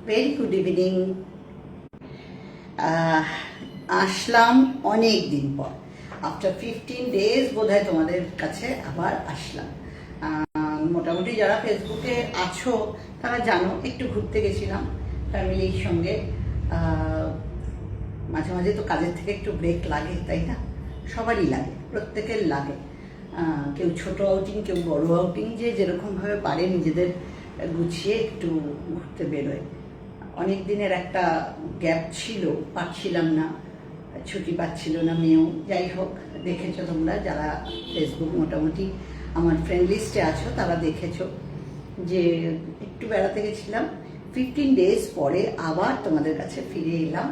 Very good evening. আসলাম অনেক দিন পর, আফটার 15 days বোধহয় তোমাদের কাছে আবার আসলাম। মোটামুটি যারা ফেসবুকে আছো তারা জানো একটু ঘুরতে গেছিলাম ফ্যামিলির সঙ্গে। মাঝে মাঝে তো কাজের থেকে একটু ব্রেক লাগে, তাই না? সবারই লাগে, প্রত্যেকের লাগে। কেউ ছোট আউটিং, কেউ বড় আউটিং, যে যেরকমভাবে পারে নিজেদের গুছিয়ে একটু ঘুরতে বেরোয়। অনেক দিনের একটা গ্যাপ ছিল, পাচ্ছিলাম না, ছুটি পাচ্ছিল না মেয়েও। যাই হোক, দেখেছো তোমরা যারা ফেসবুক মোটামুটি আমার ফ্রেন্ড লিস্টে আছো তারা দেখেছো যে একটু বেড়াতে গেছিলাম। 15 days পরে আবার তোমাদের কাছে ফিরে এলাম,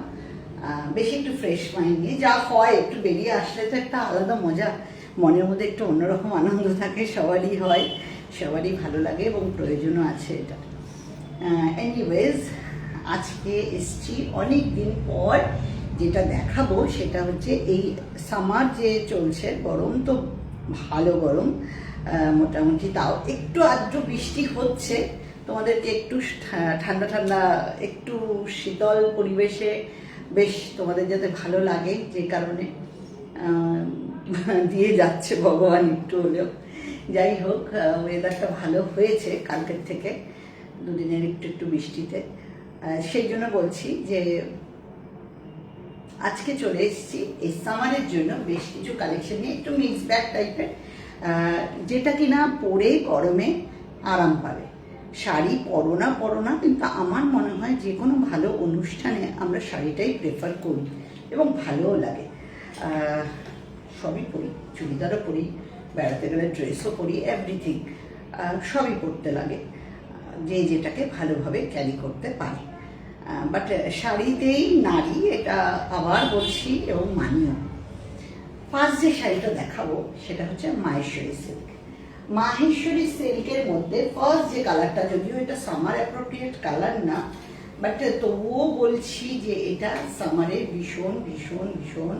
বেশি একটু ফ্রেশ মাইন্ড নিয়ে। যা হয় একটু বেরিয়ে আসলে তো একটা আলাদা মজা, মনের মধ্যে একটু অন্যরকম আনন্দ থাকে, সবারই হয়, সবারই ভালো লাগে এবং প্রয়োজনও আছে এটা। এনিওয়েজ, আজকে এসছি অনেক দিন পর। যেটা দেখাবো সেটা হচ্ছে এই সামার যে চলছে, গরম তো ভালো গরম, মোটামুটি তাও একটু আদ্র বৃষ্টি হচ্ছে, তোমাদেরকে একটু ঠান্ডা ঠান্ডা একটু শীতল পরিবেশে বেশ তোমাদের যাতে ভালো লাগে, যে কারণে দিয়ে যাচ্ছে ভগবান একটু হলেও। যাই হোক, ওয়েদারটা ভালো হয়েছে কালকের থেকে, দুদিনের একটু একটু বৃষ্টিতে। সেই জন্য বলছি যে আজকে চলে এসেছি এই সামারের জন্য বেশ কিছু কালেকশন নিয়ে, একটু মিক্স ব্যাগ টাইপের, যেটা কিনা পরে গরমে আরাম পাবে। শাড়ি পরো না, কিন্তু আমার মনে হয় যে কোনো ভালো অনুষ্ঠানে আমরা শাড়িটাই প্রেফার করি এবং ভালোও লাগে। সবই পরি, চুড়িদারও পরি, বেড়াতে গেলে ড্রেসও পরি, এভরিথিং সবই পরতে লাগে, যে যেটাকে ভালোভাবে ক্যারি করতে পারে। বাট শাড়িতেই নারী, এটা আবার বলছি এবং মানিও। ফার্স্ট যে শাড়িটা দেখাবো সেটা হচ্ছে মাহেশ্বরী সিল্ক। মাহেশ্বরী সিল্কের মধ্যে ফার্স্ট যে কালারটা, যদিও এটা সামার অ্যাপ্রোপ্রিয়েট কালার না, বাট তবুও বলছি যে এটা সামারে ভীষণ ভীষণ ভীষণ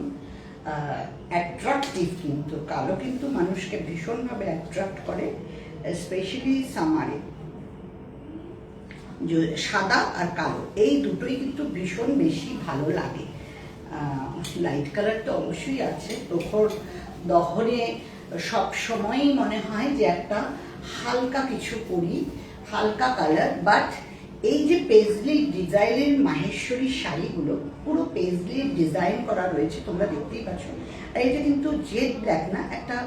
অ্যাট্রাকটিভ। কিন্তু কালো কিন্তু মানুষকে ভীষণভাবে অ্যাট্রাক্ট করে, স্পেশালি সামারে। সাদা আর কালো এই দুটোই কিন্তু ভীষণ বেশি ভালো লাগে। লাইট কালার তো অবশ্যই আছে, প্রখর দহনে সব সময়ই মনে হয় যে একটা হালকা কিছু পরি, হালকা কালার। বাট এই যে পেজলি ডিজাইনের মাহেশ্বরী শাড়িগুলো, পুরো পেজলি ডিজাইন করা রয়েছে, তোমরা দেখতেই পাচ্ছ। আর এটা কিন্তু জেড ব্ল্যাক না, একটা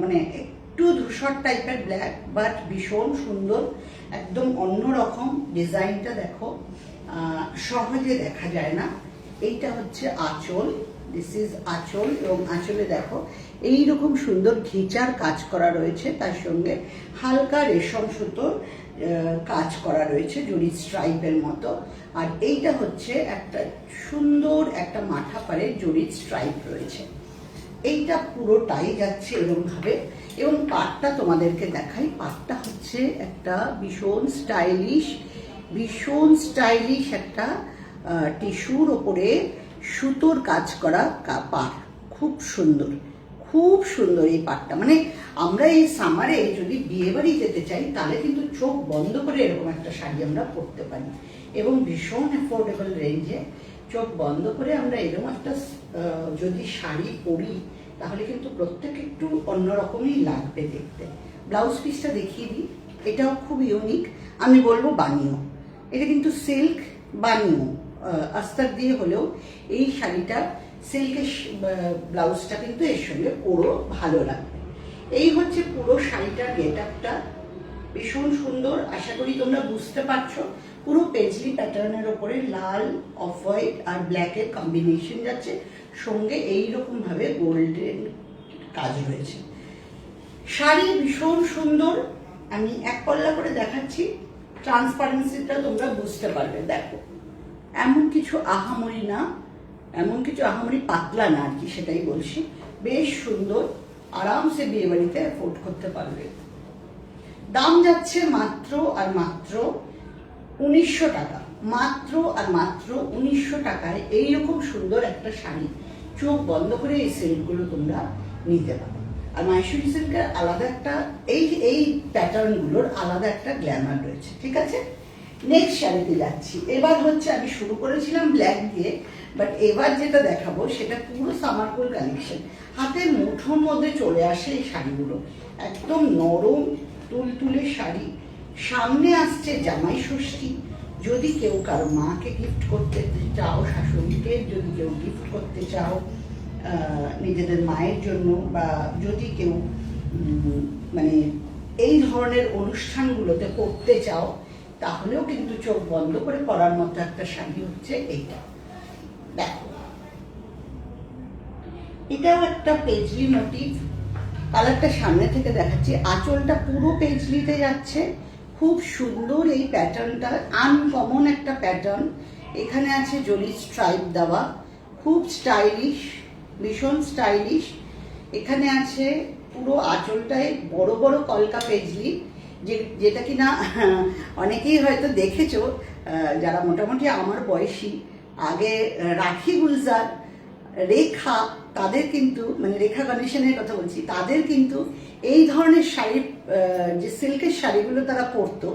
মানে একটু ধূসর টাইপের ব্ল্যাক, বাট ভীষণ সুন্দর, একদম অন্যরকম ডিজাইনটা। দেখো, সহজে দেখা যায় না। এইটা হচ্ছে আঁচল, দিস ইজ আঁচল, এবং আঁচলে দেখো এইরকম সুন্দর ঘিচার কাজ করা রয়েছে, তার সঙ্গে হালকা রেশম সুতোর কাজ করা রয়েছে জরি স্ট্রাইপের মতো। আর এইটা হচ্ছে একটা সুন্দর একটা মাথা পারে জরি স্ট্রাইপ রয়েছে। এইটা পুরোটাই যাচ্ছে এরকম ভাবে। এবং পাটটা তোমাদেরকে দেখাই, পাটটা হচ্ছে একটা ভীষণ স্টাইলিশ একটা টিস্যুর ওপরে সুতোর কাজ করা পাট, খুব সুন্দর, খুব সুন্দর এই পাটটা। মানে আমরা এই সামারে যদি বিয়ে বাড়ি যেতে চাই তাহলে কিন্তু চোখ বন্ধ করে এরকম একটা শাড়ি আমরা পরতে পারি, এবং ভীষণ অ্যাফোর্ডেবল রেঞ্জে। চোখ বন্ধ করে আমরা এরকম একটা যদি শাড়ি পরি তাহলে কিন্তু প্রত্যেক একটু অন্যরকমই লাগবে দেখতে। ব্লাউজ পিসটা দেখিয়ে দিই, এটাও খুব ইউনিক, আমি বলবো বানিও। এটা কিন্তু সিল্ক বানিও, আস্তর দিয়ে হলেও এই শাড়িটা সিল্কের ব্লাউজটা কিন্তু এর সঙ্গে পুরো ভালো লাগবে। এই হচ্ছে পুরো শাড়িটার গেট আপটা, ভীষণ সুন্দর। আশা করি তোমরা বুঝতে পারছো। পুরো পেজলি প্যাটার্নের ওপরে লাল, অফ হোয়াইট আর ব্ল্যাকের কম্বিনেশন যাচ্ছে, সঙ্গে এইরকম ভাবে গোল্ডেন কাজ রয়েছে। শাড়ি ভীষণ সুন্দর। আমি এক পল্লা করে দেখাচ্ছি, ট্রান্সপারেন্সিটা তোমরা বুঝতে পারবে। দেখো, এমন কিছু আহামরি না, এমন কিছু আহামরি পাতলা না আর কি, সেটাই বলছি। বেশ সুন্দর, আরামসে বিয়ে বাড়িতে অ্যাফোর্ড করতে পারবে। দাম যাচ্ছে মাত্র আর মাত্র 1900 টাকা, মাত্র আর মাত্র 1900 টাকায় এইরকম সুন্দর একটা শাড়ি চোখ বন্ধ করে এই সিল্কগুলো তোমরা নিতে পারো। আর মাহেশ্বরী সিল্কের আলাদা একটা এই প্যাটার্নগুলোর আলাদা একটা গ্ল্যামার রয়েছে, ঠিক আছে? নেক্সট শাড়িতে যাচ্ছি। এবার হচ্ছে আমি শুরু করেছিলাম ব্ল্যাক দিয়ে, বাট এবার যেটা দেখাবো সেটা পুরো সামারকুল কালেকশন। হাতের মুঠোর মধ্যে চলে আসে এই শাড়িগুলো, একদম নরম তুলতুলে শাড়ি। সামনে আসছে জামাই ষষ্ঠী, যদি কেউ কারো মাকে গিফট করতে চাও, শাশুড়িকে যদি কেউ গিফট করতে চাও নিজেদের মায়ের জন্য, বা যদি কেউ মানে এই ধরনের অনুষ্ঠানগুলোতে পরতে চাও, তাহলেও কিন্তু চোখ বন্ধ করে পরার মতো একটা শাড়ি হচ্ছে এইটা। দেখো, এটাও একটা পেজলি মোটিভ, কালারটা সামনে থেকে দেখাচ্ছি। আঁচলটা পুরো পেজলিতে যাচ্ছে, খুব সুন্দর এই প্যাটার্নটা, আনকমন একটা প্যাটার্ন। এখানে আছে জরি স্ট্রাইপ দেওয়া, খুব স্টাইলিশ, ভীষণ স্টাইলিশ। এখানে আছে পুরো আঁচলটায় বড় বড় কলকা পেজলি, যেটা কিনা অনেকেই হয়তো দেখেছো, যারা মোটামুটি আমার বয়সী। আগে রাখি গুলজার, রেখা, তাদের কিন্তু মানে রেখা গণেশনের কথা বলছি, তাদের কিন্তু এই ধরনের শাড়ি, যে সিল্কের শাড়িগুলো তারা পরতো,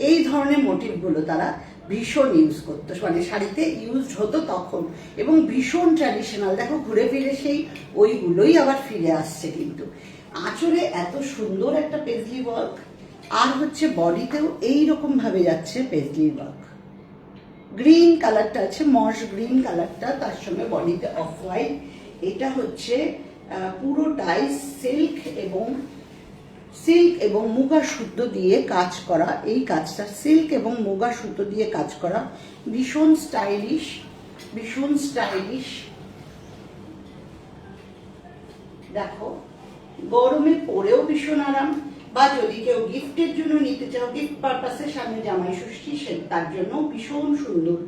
এই ধরনের মোটিভগুলো তারা ভীষণ ইউজ করতো, মানে শাড়িতে ইউজ হতো তখন, এবং ভীষণ ট্র্যাডিশনাল। দেখো, ঘুরে ফিরে সেই ওইগুলোই আবার ফিরে আসছে। কিন্তু আঁচলে এত সুন্দর একটা পেজলি ওয়ার্ক, আর হচ্ছে বডিতেও এইরকম ভাবে যাচ্ছে পেজলি ওয়ার্ক। গ্রিন কালারটা আছে, মস গ্রিন কালারটা, তার সঙ্গে বডিতে অফ হোয়াইট। এটা হচ্ছে পুরোটাই সিল্ক এবং মুগা সুতো দিয়ে কাজ করা। এই কাজটা সিল্ক এবং মুগা সুতো দিয়ে কাজ করা, ভীষণ স্টাইলিশ, ভীষণ স্টাইলিশ। দেখো, গরমে পরেও ভীষণ আরাম, বা যদি কেউ গিফটের জন্য নিতে চাও, গিফট পারপাসে, সামনে জামাই ষষ্ঠী, তার জন্য ভীষণ সুন্দর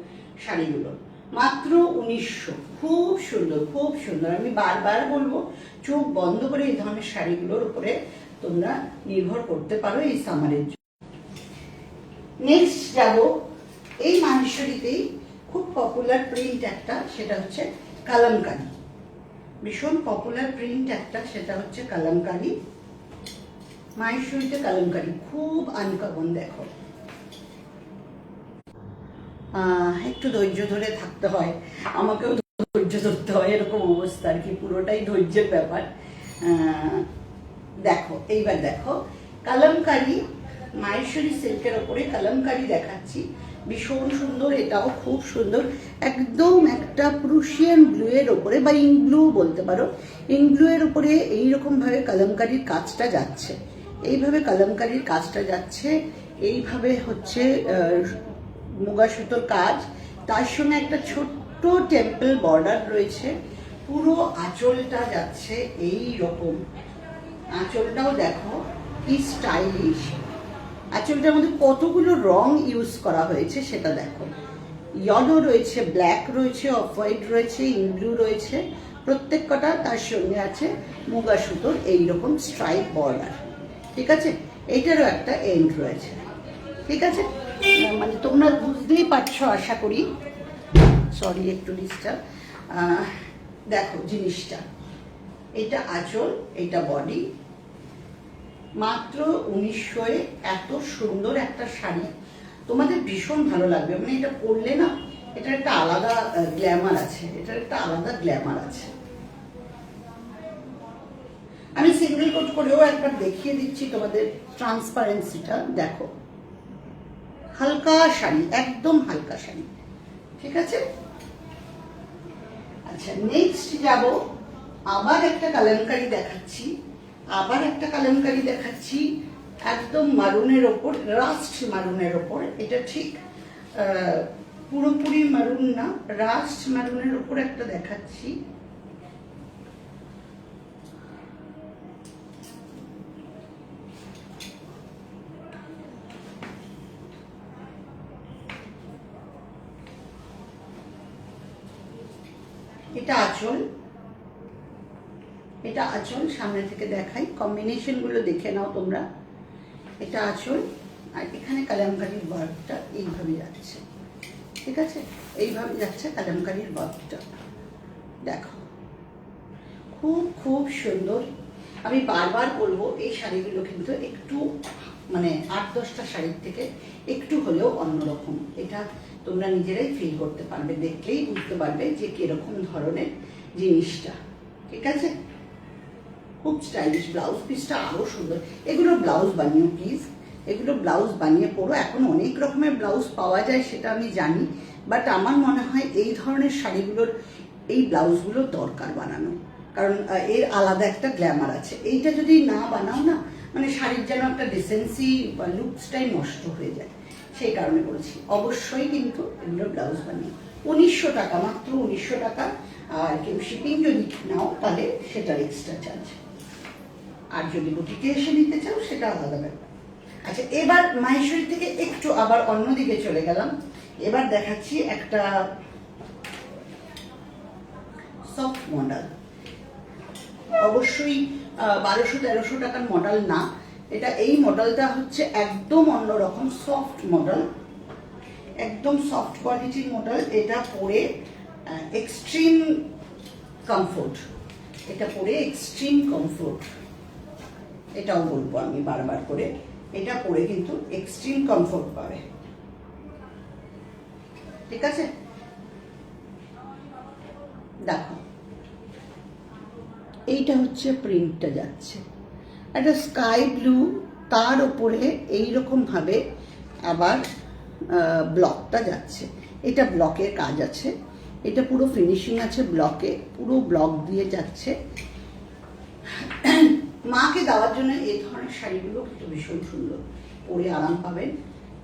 শাড়িগুলো। মাত্র 1900, খুব সুন্দর, খুব সুন্দর। আমি বারবার বলবো, চোখ বন্ধ করে এই ধরনের শাড়িগুলোর উপরে তোমরা নির্ভর করতে পারো এই সামারের জন্য। নেক্সট যাব এই মাহেশ্বরীতেই খুব পপুলার প্রিন্ট একটা, সেটা হচ্ছে কালামকারী। ভীষণ পপুলার প্রিন্ট একটা, সেটা হচ্ছে কালামকারী। মাহেশ্বরীতে কালামকারী খুব আনকমন। দেখো, একটু ধৈর্য ধরে থাকতে হয়, আমাকেও ধৈর্য ধরতে হয়, এরকম অবস্থা আর কি, পুরোটাই ধৈর্যের ব্যাপার। দেখো, এইবার দেখো কালামকারী, মাহেশ্বরী সিল্কের ওপরে কালামকারী দেখাচ্ছি, ভীষণ সুন্দর। এটাও খুব সুন্দর, একদম একটা প্রুশিয়ান ব্লু এর ওপরে, বা ইং ব্লু বলতে পারো, ইং ব্লু এর ওপরে এইরকম ভাবে কালামকারীর কাজটা যাচ্ছে। এইভাবে কালামকারীর কাজটা যাচ্ছে, এইভাবে হচ্ছে মুগা সুতোর কাজ, তার সঙ্গে একটা ছোট্ট টেম্পল বর্ডার রয়েছে। পুরো আঁচলটা যাচ্ছে এই রকম। আঁচলটাও দেখো কি স্টাইলিশ, আঁচলটার মধ্যে কতগুলো রং ইউজ করা হয়েছে সেটা দেখো। ইয়েলো রয়েছে, ব্ল্যাক রয়েছে, অফ হোয়াইট রয়েছে, ইং ব্লু রয়েছে, প্রত্যেক কটা। তার সঙ্গে আছে মুগা সুতোর এইরকম স্ট্রাইপ বর্ডার। ঠিক আছে, এইটারও একটা এন্ড রয়েছে। ঠিক আছে, মানে তোমরা বুঝতেই পারছো আশা করি। সরি, একটু ডিস্টার্ব। দেখো জিনিসটা, এটা আঁচল, এটা বডি। মাত্র 1900-এ এত সুন্দর একটা শাড়ি, তোমাদের ভীষণ ভালো লাগবে। মানে এটা পরলে না, এটার একটা আলাদা গ্ল্যামার আছে, এটার একটা আলাদা গ্ল্যামার আছে। আমি সিঙ্গেল কোট করেও একবার দেখিয়ে দিচ্ছি তোমাদের ট্রান্সপারেন্সিটা। দেখো, হালকা শাড়ি, একদম হালকা শাড়ি। ঠিক আছে, আচ্ছা নেক্সট যাব, আবার একটা কালামকারী দেখাচ্ছি, একদম মারুনের ওপর, রাস্ট মারুনের ওপর। এটা ঠিক পুরোপুরি মারুন না, রাস্ট মারুনের ওপর একটা দেখাচ্ছি। এটা আঁচল, এটা আঁচল, সামনে থেকে দেখাই, কম্বিনেশন গুলো দেখে নাও তোমরা। এটা আঁচল, আর এখানে কালামকারীর ওয়ার্কটা এইভাবে যাচ্ছে। ঠিক আছে, এইভাবে যাচ্ছে কালামকারীর ওয়ার্কটা। দেখো, খুব খুব সুন্দর। আমি বারবার বলবো, এই শাড়িগুলো কিন্তু একটু মানে 8-10টা শাড়ির থেকে একটু হলেও অন্যরকম। এটা তোমরা নিজেরাই ফিল করতে পারবে, দেখলেই বুঝতে পারবে যে কিরকম ধরনের জিনিসটা। ঠিক আছে, খুব স্টাইলিশ। ব্লাউজ পিসটা আরো সুন্দর। এগুলো ব্লাউজ বানিও প্লিজ, এগুলো ব্লাউজ বানিয়ে পরো। এখন অনেক রকমের ব্লাউজ পাওয়া যায় সেটা আমি জানি, বাট আমার মনে হয় এই ধরনের শাড়িগুলোর এই ব্লাউজগুলোর দরকার বানানো, কারণ এর আলাদা একটা গ্ল্যামার আছে। এইটা যদি না বানাও না, মানে শাড়ির যেন একটা ডিসেন্সি বা লুকসটাই নষ্ট হয়ে যায়। সেই কারণে বলছি অবশ্যই কিন্তু এগুলো ব্লাউজ বানিয়ে। 1900 টাকা, মাত্র 1900 টাকা। আর কেউ শিপিং যদি নাও তাহলে সেটার এক্সট্রা চার্জ, আর যদি বুটিকে এসে নিতে চাও সেটা আলাদা ব্যাপার। আচ্ছা, এবার মাহেশ্বরী থেকে একটু আবার অন্যদিকে চলে গেলাম। এবার দেখাচ্ছি একটা সফট মডেল। অবশ্যই 1200-1300 টাকার মডেল না এটা। এই মডেলটা হচ্ছে একদম অন্যরকম সফট মডেল, একদম সফট কোয়ালিটির মডেল। এটা পরে এক্সট্রিম কমফোর্ট, এটা পরে এক্সট্রিম কমফোর্ট। এটাও বলবো আমি বারবার করে, এটা পরে কিন্তু এক্সট্রিম কমফোর্ট পাবে। ঠিক আছে, দেখো এইটা হচ্ছে প্রিন্টটা যাচ্ছে একটা স্কাই ব্লু, তার উপরে এইরকম ভাবে আবার ব্লকটা যাচ্ছে। এটা ব্লকের কাজ আছে, এটা পুরো ফিনিশিং আছে ব্লকে, পুরো ব্লক দিয়ে যাচ্ছে। মাকে দেওয়ার জন্য এই ধরনের শাড়িগুলো কিন্তু ভীষণ সুন্দর, পরে আরাম পাবেন।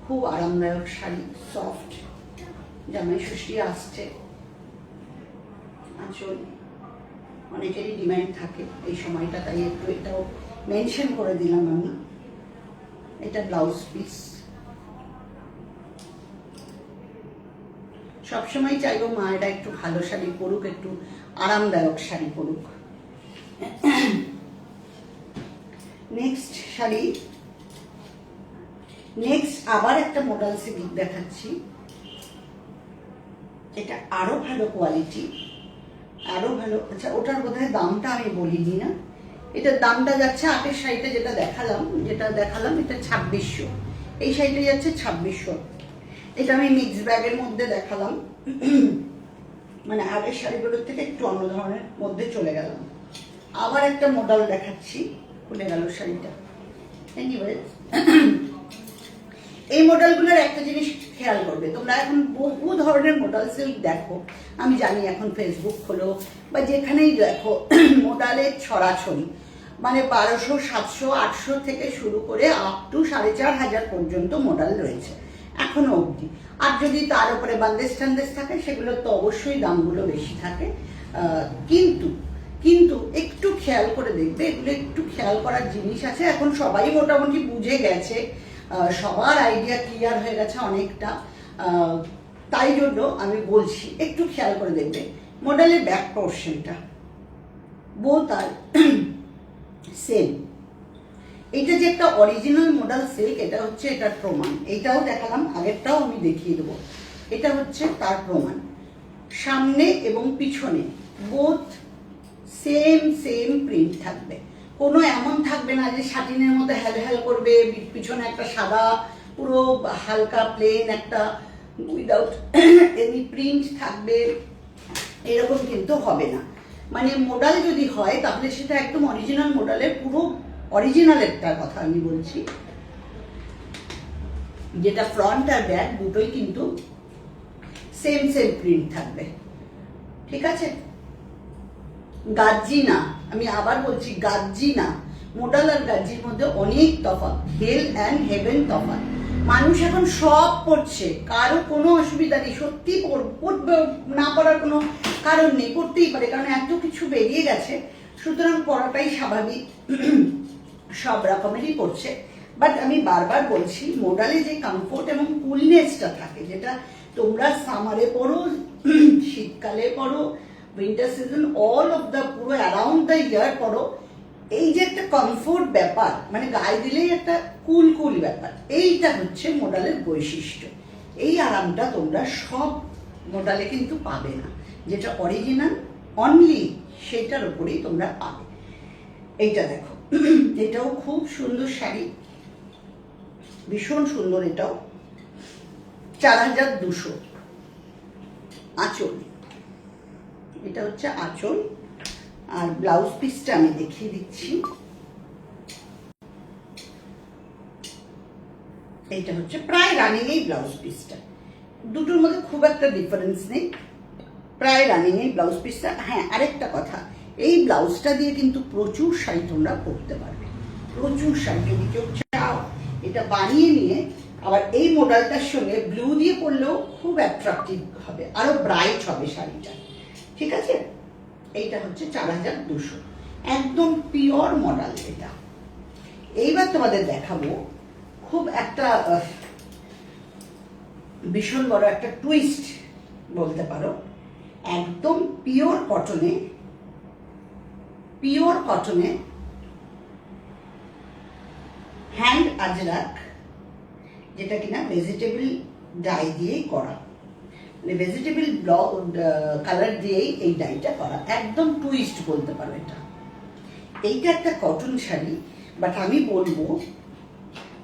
খুব আরামদায়ক শাড়ি, সফট। জামাই ষষ্ঠী আসছে, আঁচল অনেকেরই ডিমান্ড থাকে এই সময়টা, তাই একটু এটাও মেনশন করে দিলাম আমি। এটা ব্লাউজ পিস। সবসময় চাইবো মায়েরা একটু ভালো শাড়ি পরুক, একটু আরামদায়ক শাড়ি পরুক। নেক্সট শাড়ি, নেক্সট আবার একটা মডেল সিল্ক দেখাচ্ছি। এটা আরো ভালো কোয়ালিটি, আরো ভালো। আচ্ছা, ওটার বোধহয় দামটা আমি বলিনি না। এটার দামটা যাচ্ছে, আগের শাড়িটা যেটা দেখালাম এটা 2600, এই শাড়িটা যাচ্ছে 2600। এটা আমি মিক্স ব্যাগের মধ্যে দেখালাম, মানে আগের শাড়িগুলোর থেকে একটু অন্য ধরনের মধ্যে চলে গেলাম। আবার একটা মডেল দেখাচ্ছি, খুলে গেল শাড়িটা। এনিওয়েজ, এই মডেলগুলোর একটা জিনিস খেয়াল করবে তোমরা, এখন বহু ধরনের মডেল সিল্ক দেখো, আমি জানি এখন ফেসবুক খোলো বা যেখানেই দেখো মডেলের ছড়াছড়ি, মানে 1200, 700, 800 থেকে শুরু করে আপ টু 4500 পর্যন্ত মডেল রয়েছে এখনো অবধি। আর যদি তার উপরে বান্দেশ টান্দেশ থাকে সেগুলো তো অবশ্যই দামগুলো বেশি থাকে। কিন্তু কিন্তু একটু খেয়াল করে দেখবে, এগুলো একটু খেয়াল করার জিনিস আছে। এখন সবাই মোটামুটি বুঝে গেছে, সবার আইডিয়া ক্লিয়ার হয়ে গেছে অনেকটা, তাই জন্য আমি বলছি একটু খেয়াল করে দেখবে মডেলের ব্যাক পোর্শনটা বোথ আর সেম। এটা যে একটা অরিজিনাল মডেল সিল্ক, এটা হচ্ছে এটার প্রমাণ। এটাও দেখালাম, আগেরটাও আমি দেখিয়ে দেবো। এটা হচ্ছে তার প্রমাণ। সামনে এবং পিছনে বোথ সেম সেম প্রিন্ট থাকবে, কোনো এমন থাকবে না যে শাটিনের মতো হ্যাল হ্যাল করবে, পিছনে একটা সাদা পুরো হালকা প্লেন একটা উইদাউট এনি প্রিন্ট থাকবে, এরকম কিন্তু হবে না। মানে মডেল যদি হয় তাহলে সেটা একদম অরিজিনাল মডেলের, পুরো অরিজিনালেরটার কথা আমি বলছি, যেটা ফ্রন্ট আর ব্যাক দুটোই কিন্তু সেম সেম প্রিন্ট থাকবে। ঠিক আছে, গাজ্জি না, আমি আবার বলছি গাজ্জি না। মডেল আর গাজ্জির মধ্যে অনেক তফাৎ, হেল অ্যান্ড হেভেন তফাৎ। মানুষ এখন সব পড়ছে, কারো কোনো অসুবিধা নেই, সত্যি পড়বে না পড়ার কোনো কারণ নেই, পড়তেই পারে, কারণ এত কিছু বেরিয়ে গেছে, সুতরাং পড়াটাই স্বাভাবিক। সব রকমেরই পড়ছে। বাট আমি বারবার বলছি মডেলে যে কমফোর্ট এবং কুলনেসটা থাকে, যেটা তোমরা সামারে পড়ো, শীতকালে পড়ো, winter season, all of the পুরো অ্যারাউন্ড দ্য ইয়ার পড়ো, এই যে একটা কমফোর্ট ব্যাপার, মানে গায়ে দিলেই একটা কুল কুল ব্যাপার, এইটা হচ্ছে মডেলের বৈশিষ্ট্য। এই আরামটা তোমরা সব মডেলে কিন্তু পাবে না, যেটা অরিজিনাল অনলি সেটার উপরেই তোমরা পাবে। এইটা দেখো, এটাও খুব সুন্দর শাড়ি, ভীষণ সুন্দর। এটাও 4200। আঁচল, এটা হচ্ছে আঁচল। আর ব্লাউজ পিসটা আমি দেখিয়ে দিচ্ছি। এইটা হচ্ছে প্রায় রানিং এই ব্লাউজ পিসটা, দুটোর মধ্যে খুব একটা ডিফারেন্স নেই, প্রায় রানিং এই ব্লাউজ পিসটা। হ্যাঁ, আরেকটা কথা, এই ব্লাউজটা দিয়ে কিন্তু প্রচুর শাড়ি তোমরা পরতে পারবে, প্রচুর শাড়ি। যদি কেউ চাও এটা বানিয়ে নিয়ে আবার এই মডেলটার সঙ্গে ব্লু দিয়ে পরলেও খুব অ্যাট্রাকটিভ হবে, আরো ব্রাইট হবে শাড়িটা। ঠিক আছে, এইটা হচ্ছে 4200, একদম পিওর মডেল এটা। এইবার তোমাদের দেখাবো খুব একটা ভীষণ বড় একটা টুইস্ট বলতে পারো। একদম পিওর কটনে হ্যান্ড আজরাক, যেটা কিনা ভেজিটেবল ডাই দিয়েই করা, মানে ভেজিটেবল কালার দিয়েই এই ডাইটা করা, একদম টুইস্ট বলতে পারো এটা। এইটা একটা কটন শাড়ি, বাট আমি বলবো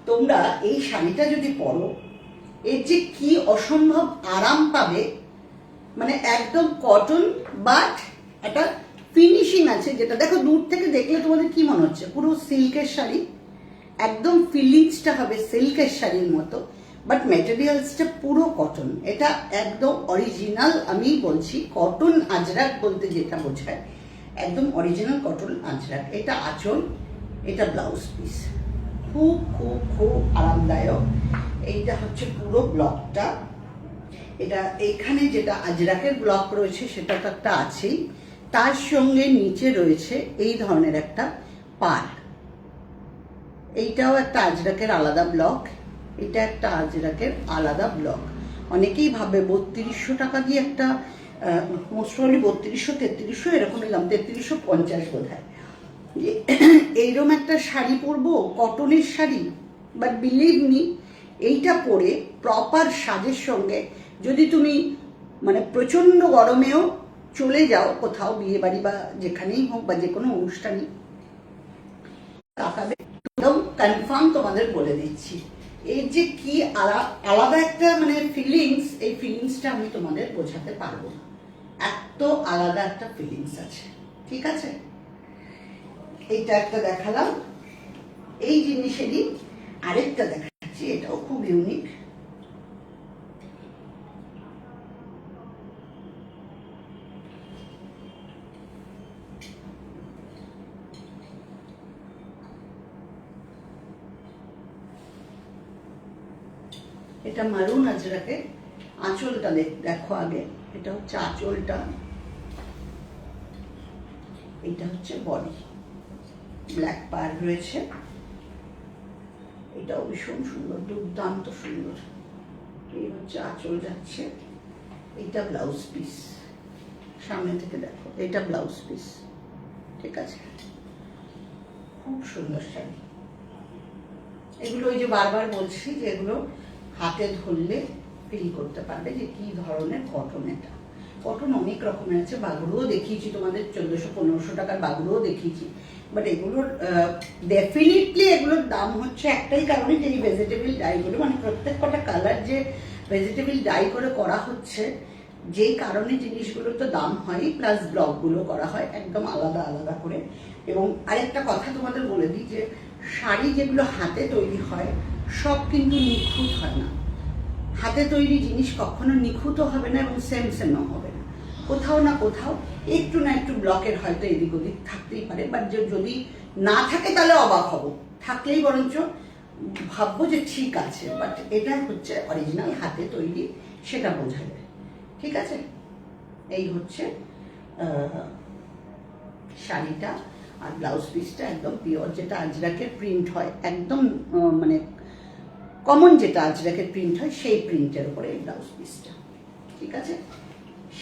তোমরা এই শাড়িটা যদি পরো, এর যে কি অসম্ভব আরাম পাবে, মানে একদম কটন বাট একটা ফিনিশিং আছে, যেটা দেখো দূর থেকে দেখলে তোমাদের কি মনে হচ্ছে পুরো সিল্কের শাড়ি, একদম ফিলিংসটা হবে সিল্কের শাড়ির মতো, বাট মেটেরিয়ালসটা পুরো কটন। এটা একদম অরিজিনাল, আমি বলছি কটন আজরাক বলতে যেটা বোঝায়, একদম অরিজিনাল কটন আজরাক। এটা আঁচল, এটা ব্লাউজ পিস, খুব খুব খুব আরামদায়ক। এইটা হচ্ছে পুরো ব্লকটা। এটা এইখানে যেটা আজরাকের ব্লক রয়েছে সেটা তো একটা আছেই, তার সঙ্গে নিচে রয়েছে এই ধরনের একটা পাড়। এইটাও একটা আজরাকের আলাদা ব্লক, এটা একটা আজরাকের আলাদা ব্লক। অনেকেই ভাবে 3200 টাকা দিয়ে একটা, মোস্ট প্রবাবলি 3200-3300 এরকমই দাম, 3350 বোধ হয়, এইরকম একটা শাড়ি পরবো, কটনের শাড়ি। বাট বিলিভ মি, এইটা পরে প্রপার সাজের সঙ্গে যদি তুমি মানে প্রচন্ড গরমেও চলে যাও কোথাও, বিয়ে বাড়ি বা যেখানেই হোক বা যে কোনো অনুষ্ঠানে, তাকাবে, একদম কনফার্ম তোমাদের বলে দিচ্ছি। এর যে কি আলাদা একটা মানে ফিলিংস, এই ফিলিংসটা আমি তোমাদের বোঝাতে পারবো না, এত আলাদা একটা ফিলিংস আছে। ঠিক আছে, এইটা একটা দেখালাম। এই জিনিসেরই আরেকটা দেখাচ্ছি, এটাও খুব ইউনিক। এটা মারুন আজরাকে। আঁচলটা দেখো আগে, এটা হচ্ছে আঁচলটা, এটা হচ্ছে বডি, ব্ল্যাক পার রয়েছে। এটাও ভীষণ সুন্দর, দুর্দান্ত সুন্দর। এই হচ্ছে আঁচল যাচ্ছে, এটা ব্লাউজ পিস, সামনে থেকে দেখো, এটা ব্লাউজ পিস। ঠিক আছে, খুব সুন্দর শাড়ি। এগুলো ওই যে বারবার বলছি যে এগুলো হাতে ধরলে ফিল করতে পারবে যে কি ধরনের কটন। এটা কটন অনেক রকমের আছে, বাগুড়ও দেখিয়েছি তোমাদের, 1400-1500 টাকার বাগুড়ও দেখিয়েছি। বাট এগুলোর ডেফিনেটলি এগুলোর দাম হচ্ছে একটাই কারণে, যে এই ভেজিটেবল ডাইগুলো, মানে প্রত্যেক কটা কালার যে ভেজিটেবল ডাই করে করা হচ্ছে, যেই কারণে জিনিসগুলো তো দাম হয়, প্লাস ব্লকগুলো করা হয় একদম আলাদা আলাদা করে। এবং আরেকটা কথা তোমাদের বলে দিই, যে শাড়ি যেগুলো হাতে তৈরি হয় সব কিন্তু নিখুঁত হয় না। হাতে তৈরি জিনিস কখনো নিখুঁতও হবে না এবং সেমও হবে না, কোথাও না কোথাও একটু না একটু ব্লকের হয়তো এদিক ওদিক থাকতেই পারে। বাট যদি না থাকে তাহলে অবাক হব, থাকলেই বরঞ্চ ভাববো যে ঠিক আছে। বাট এটা হচ্ছে অরিজিনাল হাতে তৈরি, সেটা বোঝা যায়। ঠিক আছে, এই হচ্ছে শাড়িটা। আর ব্লাউজ পিসটা একদম পিওর, যেটা আজরাকের প্রিন্ট হয়, একদম মানে কমন যেটা আজরাকের প্রিন্ট হয় সেই প্রিন্টের উপরে এই ব্লাউজ পিসটা। ঠিক আছে,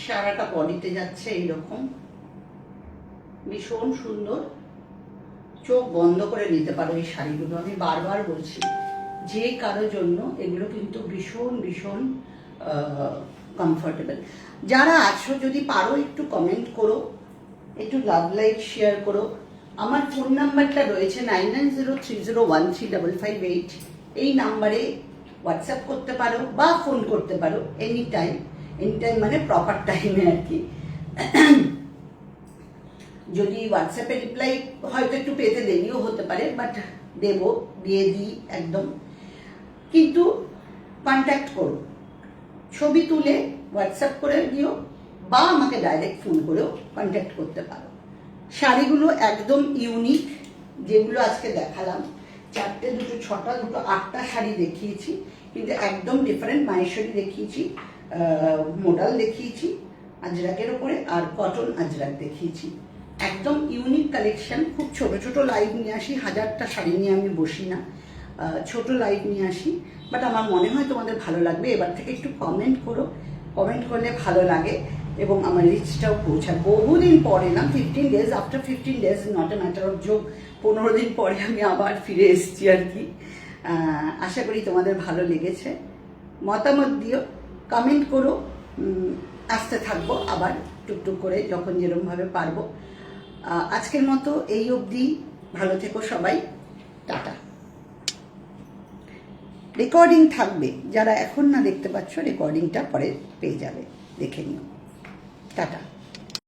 সারাটা বডিতে যাচ্ছে এইরকম, ভীষণ সুন্দর। চোখ বন্ধ করে নিতে পারো এই শাড়িগুলো, আমি বারবার বলছি, যে কারোর জন্য এগুলো কিন্তু ভীষণ ভীষণ কমফোর্টেবল। যারা আছো যদি পারো একটু কমেন্ট করো, একটু লাভ লাইক শেয়ার করো। আমার ফোন নাম্বারটা রয়েছে 9903013558। এই নাম্বারে হোয়াটসঅ্যাপ করতে পারো বা ফোন করতে পারো এনি টাইম মানে প্রপার টাইমে আর কি। যদি হোয়াটসঅ্যাপে রিপ্লাই হয়তো একটু পেতে দেরিও হতে পারে, বাট দিয়ে দিই একদম। কিন্তু কন্ট্যাক্ট করো, ছবি তুলে হোয়াটসঅ্যাপ করে দিও বা আমাকে ডাইরেক্ট ফোন করেও কন্ট্যাক্ট করতে পারো। শাড়িগুলো একদম ইউনিক, যেগুলো আজকে দেখালাম 4টে, 2টো 6টা, 2টো 8টা শাড়ি দেখিয়েছি, কিন্তু একদম ডিফারেন্ট। মাহেশ্বরী দেখিয়েছি, মোডাল দেখিয়েছি আজরাকের ওপরে, আর কটন আজরাক দেখিয়েছি। একদম ইউনিক কালেকশন। খুব ছোট ছোট লাইভ নিয়ে আসি, 1000টা শাড়ি নিয়ে আমি বসি না, ছোট লাইভ নিয়ে আসি। বাট আমার মনে হয় তোমাদের ভালো লাগবে। এবার থেকে একটু কমেন্ট করো, কমেন্ট করলে ভালো লাগে এবং আমার রিচটাও পৌঁছায়। বহুদিন পরে না, 15 days, after 15 days, not a matter of joke, 15 দিন পরে আমি আবার ফিরে এসেছি আর কি। আশা করি তোমাদের ভালো লেগেছে। মতামত দিও, কমেন্ট করো, আসতে থাকবো আবার টুকটুক করে যখন যেরকমভাবে পারবো। আজকের মতো এই অবধি। ভালো থেকো সবাই, টাটা। রেকর্ডিং থাকবে, যারা এখন না দেখতে পাচ্ছ রেকর্ডিংটা পরে পেয়ে যাবে, দেখে নিও। টাটা।